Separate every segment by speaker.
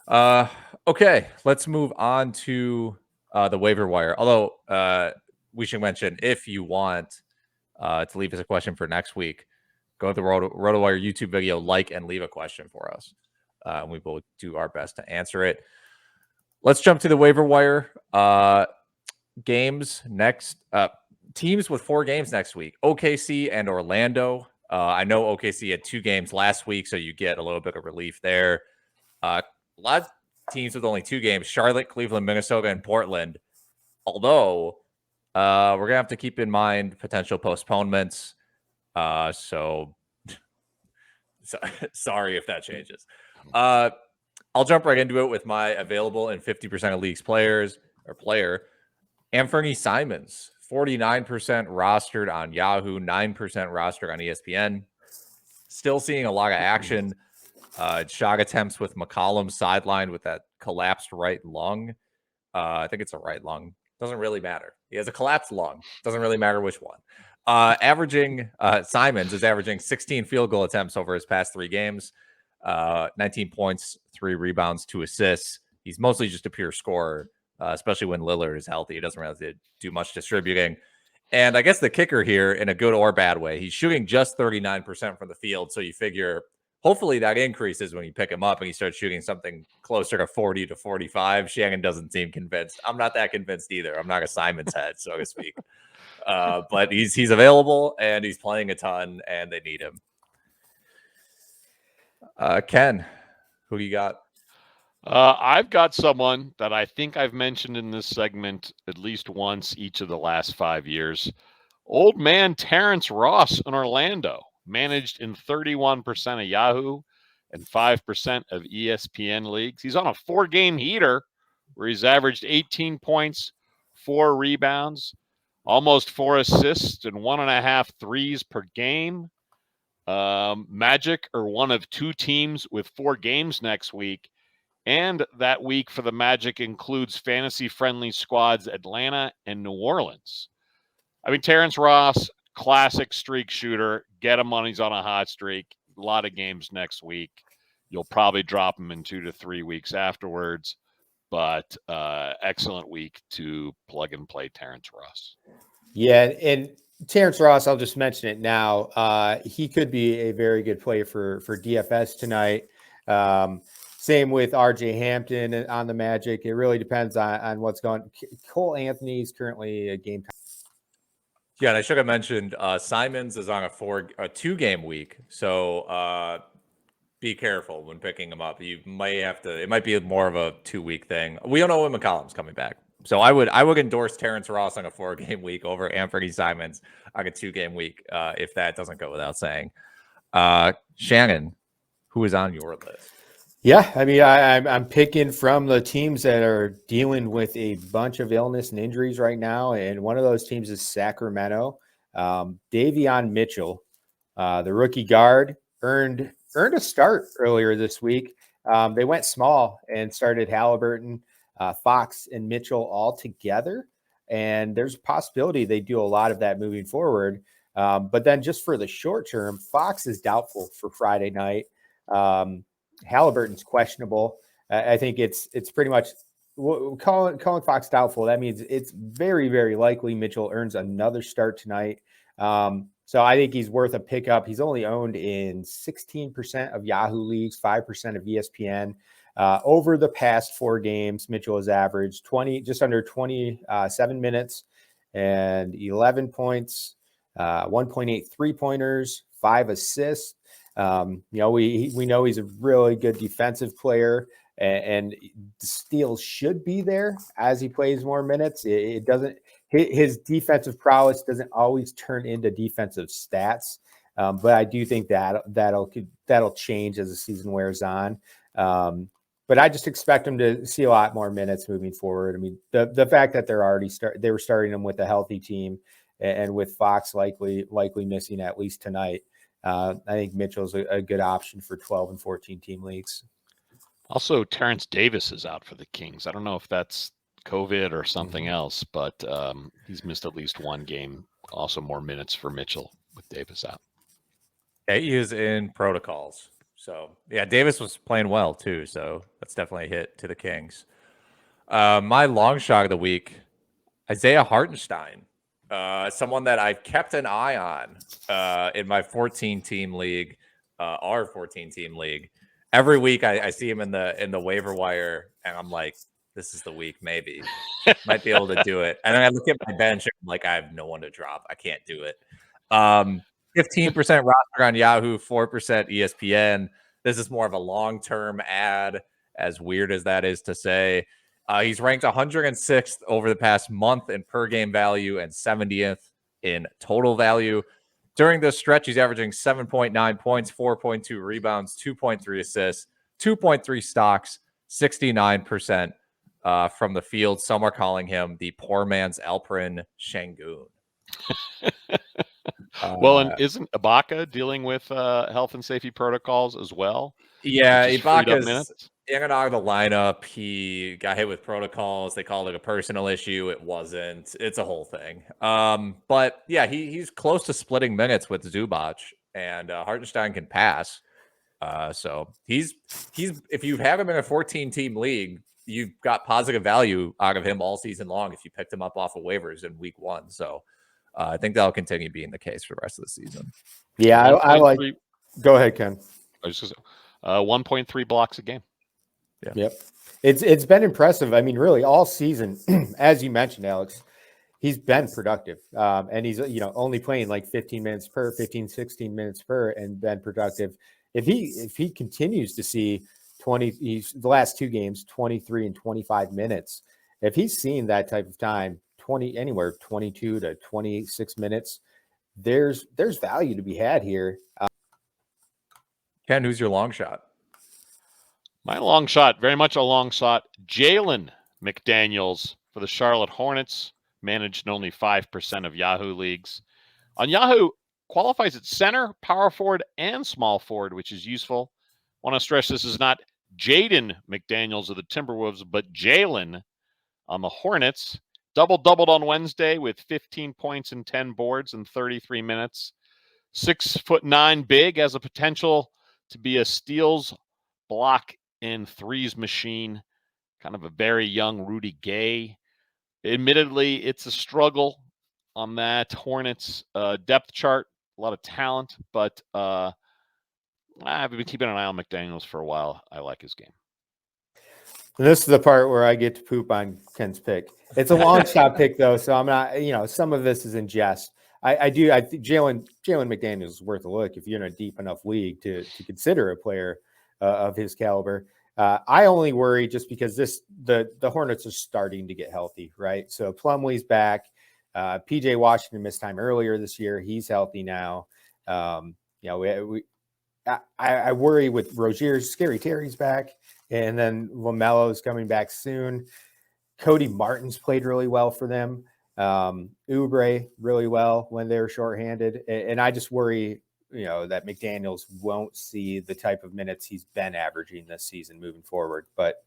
Speaker 1: Okay, let's move on to the waiver wire. Although we should mention, if you want to leave us a question for next week, go to the RotoWire YouTube video, like, and leave a question for us. And we will do our best to answer it. Let's jump to the waiver wire. Games next. Teams with 4 games next week: OKC and Orlando. I know OKC had 2 games last week, so you get a little bit of relief there. A lot of teams with only 2 games: Charlotte, Cleveland, Minnesota, and Portland. Although we're gonna have to keep in mind potential postponements. So sorry if that changes. I'll jump right into it with my available in 50% of leagues player. Fernie Simons, 49% rostered on Yahoo, 9% rostered on ESPN. Still seeing a lot of action. Shot attempts with McCollum sidelined with that collapsed right lung. I think it's a right lung. Doesn't really matter. He has a collapsed lung. Doesn't really matter which one. Simons is averaging 16 field goal attempts over his past 3 games. 19 points, 3 rebounds, 2 assists. He's mostly just a pure scorer, especially when Lillard is healthy. He doesn't really have to do much distributing. And I guess the kicker here, in a good or bad way, he's shooting just 39% from the field. So you figure hopefully that increases when you pick him up and he starts shooting something closer to 40 to 45. Shannon doesn't seem convinced. I'm not that convinced either. I'm not a Simons head, so to speak. But he's available and he's playing a ton and they need him. Ken, who do you got?
Speaker 2: I've got someone that I think I've mentioned in this segment at least once each of the last 5 years. Old man Terrence Ross in Orlando, managed in 31% of Yahoo and 5% of ESPN leagues. He's on a 4-game heater where he's averaged 18 points, 4 rebounds, almost 4 assists, and 1.5 threes per game. Magic are one of 2 teams with 4 games next week. And that week for the Magic includes fantasy-friendly squads Atlanta and New Orleans. I mean, Terrence Ross, classic streak shooter. Get him when he's on a hot streak. A lot of games next week. You'll probably drop him in 2 to 3 weeks afterwards. But excellent week to plug and play Terrence Ross.
Speaker 3: Yeah, and Terrence Ross, I'll just mention it now. He could be a very good play for DFS tonight. Same with RJ Hampton on the Magic. It really depends on what's going. Cole Anthony is currently a game time.
Speaker 1: Yeah, and I should have mentioned Simons is on a 2-game week, so be careful when picking him up. You might have to. It might be more of a 2-week thing. We don't know when McCollum's coming back, so I would endorse Terrence Ross on a 4-game week over Fernie Simons on a 2-game week, if that doesn't go without saying. Shannon, who is on your list?
Speaker 3: Yeah, I mean, I'm picking from the teams that are dealing with a bunch of illness and injuries right now, and one of those teams is Sacramento. Davion Mitchell, the rookie guard, earned a start earlier this week. They went small and started Halliburton, Fox, and Mitchell all together, and there's a possibility they do a lot of that moving forward. But then just for the short term, Fox is doubtful for Friday night. Halliburton's questionable. I think it's pretty much calling Fox doubtful. That means it's very, very likely Mitchell earns another start tonight. So I think he's worth a pickup. He's only owned in 16% of Yahoo leagues, 5% of ESPN. Over the past 4 games, Mitchell has averaged just under 27 minutes and 11 points, 1.8 3-pointers, 5 assists. We know he's a really good defensive player, and the steals should be there as he plays more minutes. It doesn't. His defensive prowess doesn't always turn into defensive stats, but I do think that'll change as the season wears on. But I just expect him to see a lot more minutes moving forward. I mean, the fact that they were starting him with a healthy team, and with Fox likely missing at least tonight. I think Mitchell's a good option for 12 and 14 team leagues.
Speaker 2: Also, Terrence Davis is out for the Kings. I don't know if that's COVID or something else, but he's missed at least 1 game. Also more minutes for Mitchell with Davis out.
Speaker 1: Yeah, he is in protocols. So yeah, Davis was playing well too. So that's definitely a hit to the Kings. My long shot of the week, Isaiah Hartenstein, someone that I've kept an eye on in my 14-team league, our 14-team league. Every week I see him in the waiver wire, and I'm like, this is the week, maybe might be able to do it. And then I look at my bench, and I'm like, I have no one to drop. I can't do it. 15% roster on Yahoo, 4% ESPN. This is more of a long-term ad, as weird as that is to say. He's ranked 106th over the past month in per game value and 70th in total value. During this stretch, he's averaging 7.9 points, 4.2 rebounds, 2.3 assists, 2.3 stocks, 69% from the field. Some are calling him the poor man's Alperen Şengün.
Speaker 2: Well, and isn't Ibaka dealing with health and safety protocols as well?
Speaker 1: Yeah,
Speaker 2: Ibaka's
Speaker 1: in and out of the lineup. He got hit with protocols. They called it a personal issue. It wasn't. It's a whole thing. But yeah, he's close to splitting minutes with Zubac, and Hartenstein can pass. So he's if you have him in a 14-team league, you've got positive value out of him all season long if you picked him up off of waivers in week 1. So I think that'll continue being the case for the rest of the season.
Speaker 3: Yeah, I like. Go ahead, Ken.
Speaker 2: I was just 1.3 blocks a game.
Speaker 1: Yeah.
Speaker 3: Yep. It's been impressive. I mean, really all season, as you mentioned, Alex, he's been productive. And he's, only playing like 15, 16 minutes per and been productive. If he continues to see the last 2 games, 23 and 25 minutes, if he's seeing that type of time, 22 to 26 minutes, there's value to be had here.
Speaker 1: Ken, who's your long shot?
Speaker 2: My long shot, very much a long shot, Jaylen McDaniels for the Charlotte Hornets, managed in only 5% of Yahoo leagues. On Yahoo, qualifies at center, power forward, and small forward, which is useful. Want to stress this is not Jaden McDaniels of the Timberwolves, but Jaylen on the Hornets. Doubled on Wednesday with 15 points and 10 boards in 33 minutes. 6'9" big, has a potential to be a steals, block, and threes machine. Kind of a very young Rudy Gay. Admittedly, it's a struggle on that Hornets depth chart. A lot of talent, but I've been keeping an eye on McDaniels for a while. I like his game.
Speaker 3: And this is the part where I get to poop on Ken's pick. It's a long shot pick, though, so I'm not, some of this is in jest. I think Jaylen McDaniels is worth a look if you're in a deep enough league to consider a player of his caliber. I only worry just because the Hornets are starting to get healthy, right? So Plumlee's back. PJ Washington missed time earlier this year. He's healthy now. I worry with Rozier's. Scary Terry's back, and then LaMelo's coming back soon. Cody Martin's played really well for them. Oubre really well when they were shorthanded, and I just worry, that McDaniels won't see the type of minutes he's been averaging this season moving forward. But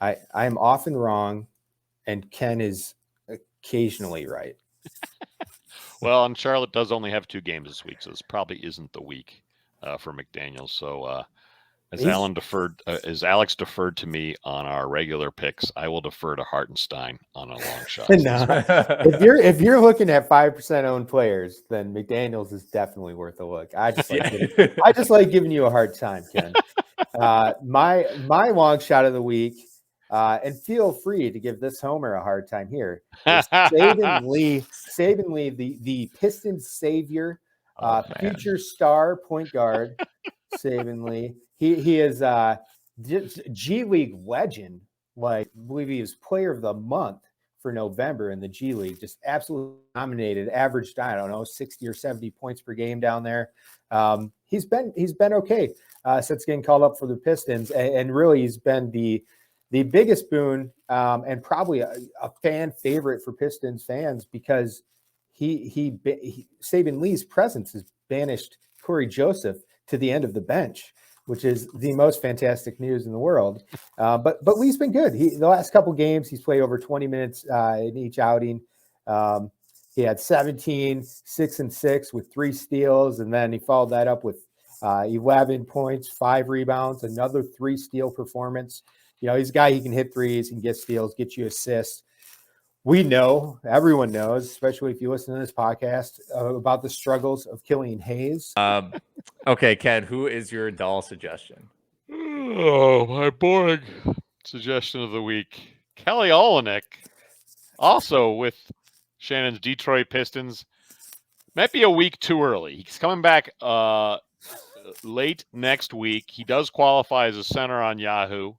Speaker 3: I'm often wrong, and Ken is occasionally right.
Speaker 2: Well, and Charlotte does only have 2 games this week, so this probably isn't the week for McDaniels. So as Alex deferred to me on our regular picks, I will defer to Hartenstein on a long shot.
Speaker 3: No. If you're looking at 5% owned players, then McDaniels is definitely worth a look. I just like giving you a hard time, Ken. My long shot of the week, and feel free to give this homer a hard time here, is SaBastian Lee, the Pistons savior, future star point guard, SaBastian Lee. He is G League legend. I believe he was player of the month for November in the G League. Just absolutely dominated. Averaged, 60 or 70 points per game down there. He's been okay since getting called up for the Pistons, and really he's been the biggest boon and probably a fan favorite for Pistons fans because SaBastian Lee's presence has banished Corey Joseph to the end of the bench, which is the most fantastic news in the world. But Lee's been good. The last couple games, he's played over 20 minutes in each outing. He had 17, 6 and 6 with 3 steals, and then he followed that up with 11 points, 5 rebounds, another 3 steal performance. You know, he's a guy, he can hit threes, he can get steals, get you assists. We know, everyone knows, especially if you listen to this podcast, about the struggles of Killian Hayes.
Speaker 1: Okay, Ken, who is your doll suggestion?
Speaker 2: Oh, my boring suggestion of the week. Kelly Olynyk, also with Shannon's Detroit Pistons. Might be a week too early. He's coming back late next week. He does qualify as a center on Yahoo.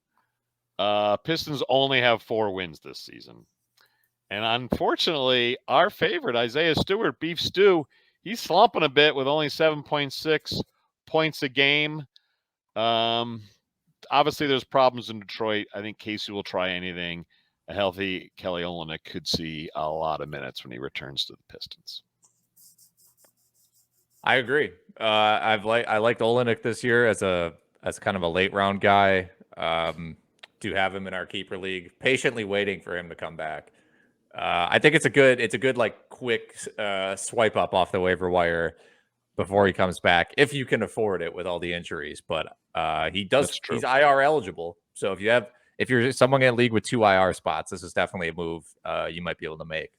Speaker 2: Pistons only have 4 wins this season. And unfortunately, our favorite, Isaiah Stewart, Beef Stew, he's slumping a bit with only 7.6 points a game. Obviously, there's problems in Detroit. I think Casey will try anything. A healthy Kelly Olynyk could see a lot of minutes when he returns to the Pistons.
Speaker 1: I agree. I liked Olynyk this year as kind of a late round guy. Do have him in our keeper league. Patiently waiting for him to come back. I think it's a good like quick swipe up off the waiver wire before he comes back, if you can afford it with all the injuries. But he's IR eligible. So if you're someone in a league with 2 IR spots, this is definitely a move you might be able to make.